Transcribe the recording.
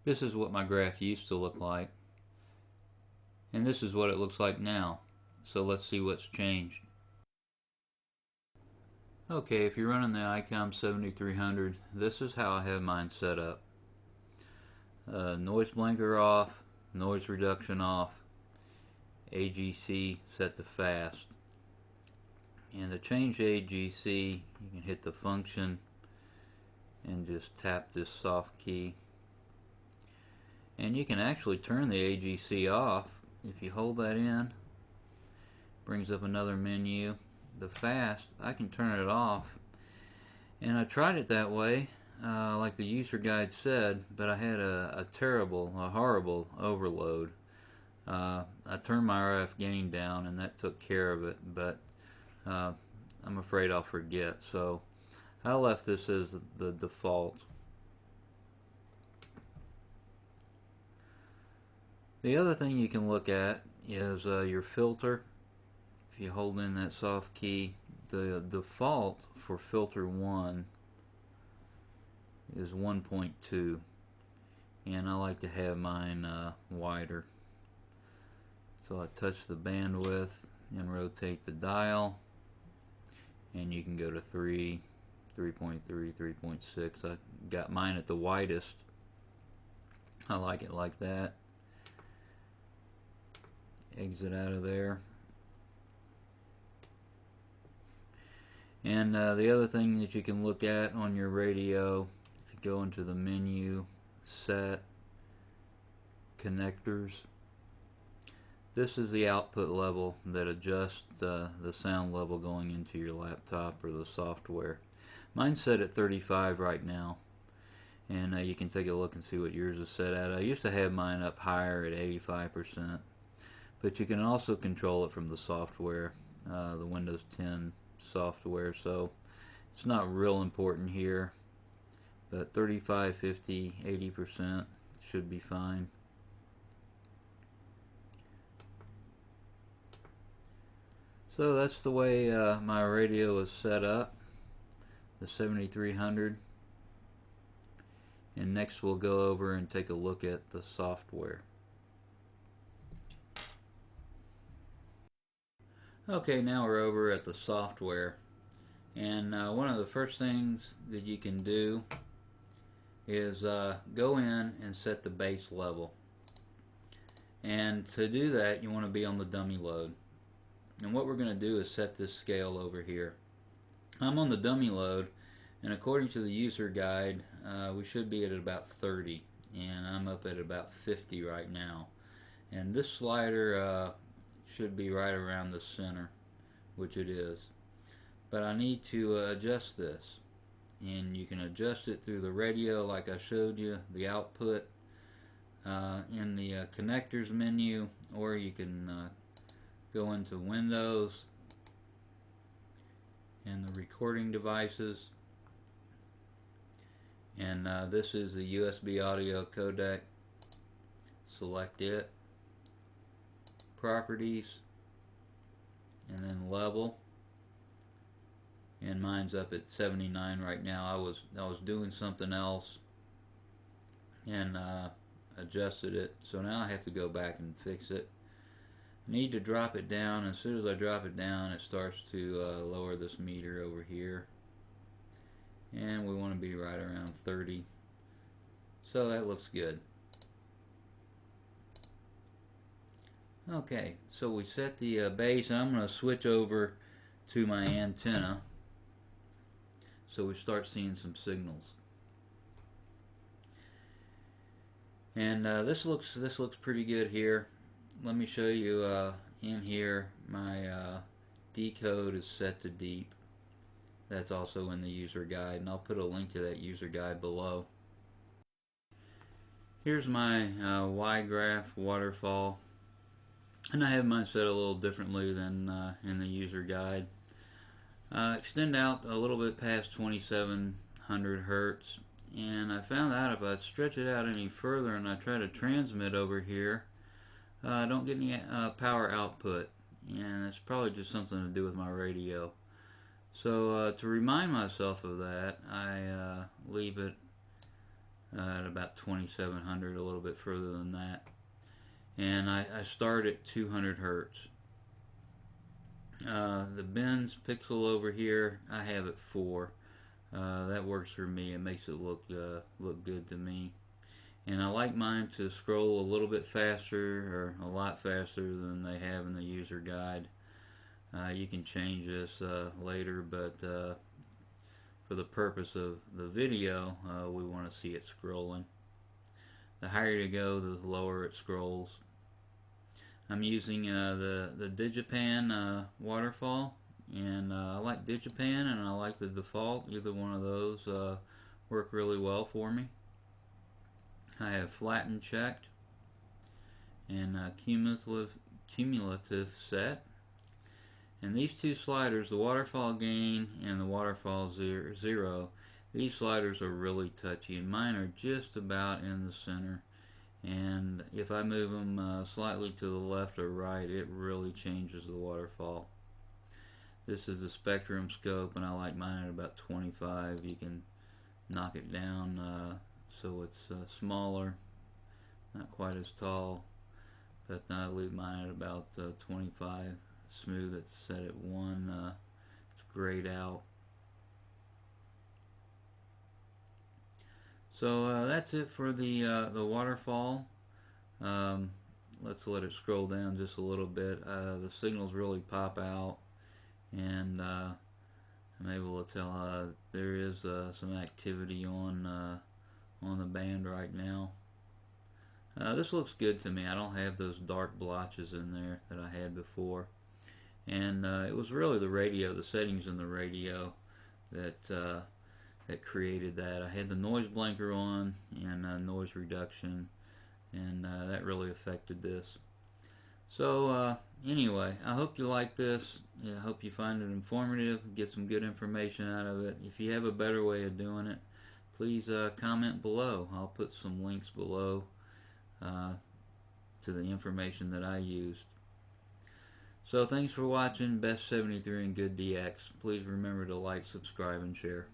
This is what my graph used to look like, and this is what it looks like now. So let's see what's changed. Okay, if you're running the Icom 7300, this is how I have mine set up. Noise blanker off, noise reduction off, AGC set to fast. And to change AGC, you can hit the function and just tap this soft key. And you can actually turn the AGC off if you hold that in. Brings up another menu. The fast, I can turn it off. And I tried it that way, like the user guide said, but I had a horrible overload. I turned my RF gain down and that took care of it, but I'm afraid I'll forget, so I left this as the default. The other thing you can look at is your filter. If you hold in that soft key, the default for filter 1 is 1.2, and I like to have mine wider. So I touch the bandwidth and rotate the dial, and you can go to 3, 3.3, 3.6. I got mine at the widest. I like it like that. Exit out of there. And the other thing that you can look at on your radio, if you go into the menu, set, connectors, this is the output level that adjusts the sound level going into your laptop or the software. Mine's set at 35 right now, and you can take a look and see what yours is set at. I used to have mine up higher at 85%, but you can also control it from the software, the Windows 10 software, so it's not real important here, but 35, 50, 80% should be fine. So that's the way my radio is set up, the 7300. And next we'll go over and take a look at the software. Okay, now we're over at the software. And one of the first things that you can do is go in and set the base level. And to do that, you want to be on the dummy load. And what we're going to do is set this scale over here. I'm on the dummy load, and according to the user guide, we should be at about 30, and I'm up at about 50 right now. And this slider should be right around the center, which it is. But I need to adjust this, and you can adjust it through the radio like I showed you, the output in the connectors menu, or you can go into Windows and the recording devices, and this is the USB audio codec. Select it, properties, and then level, and mine's up at 79 right now. I was doing something else and adjusted it, so now I have to go back and fix it. Need to drop it down. As soon as I drop it down, it starts to lower this meter over here, and we want to be right around 30, so that looks good. Okay, so we set the base, and I'm going to switch over to my antenna so we start seeing some signals. And this looks pretty good here. Let me show you in here. My decode is set to deep. That's also in the user guide, and I'll put a link to that user guide below. Here's my Y graph waterfall, and I have mine set a little differently than in the user guide. Extend out a little bit past 2700 hertz, and I found out if I stretch it out any further and I try to transmit over here, I don't get any power output, and it's probably just something to do with my radio. So to remind myself of that, I leave it at about 2700, a little bit further than that. And I start at 200 Hertz. The bends pixel over here, I have it 4. That works for me. It makes it look good to me. And I like mine to scroll a little bit faster, or a lot faster than they have in the user guide. You can change this later, but for the purpose of the video, we want to see it scrolling. The higher you go, the lower it scrolls. I'm using the Digipan Waterfall, and I like Digipan and I like the default. Either one of those work really well for me. I have flatten checked and cumulative set. And these two sliders, the waterfall gain and the waterfall zero, these sliders are really touchy, and mine are just about in the center. And if I move them slightly to the left or right, it really changes the waterfall. This is the spectrum scope, and I like mine at about 25. You can knock it down so it's smaller, not quite as tall, but I leave mine at about 25. Smooth it set at 1. It's grayed out. So that's it for the waterfall. Let's let it scroll down just a little bit. The signals really pop out, and I'm able to tell there is some activity on the band right now. This looks good to me. I don't have those dark blotches in there that I had before. And it was really the radio, the settings in the radio that created that. I had the noise blanker on and noise reduction, and that really affected this. So anyway, I hope you like this. I hope you find it informative, get some good information out of it. If you have a better way of doing it, please comment below. I'll put some links below to the information that I used. So thanks for watching Best 73 and Good DX. Please remember to like, subscribe, and share.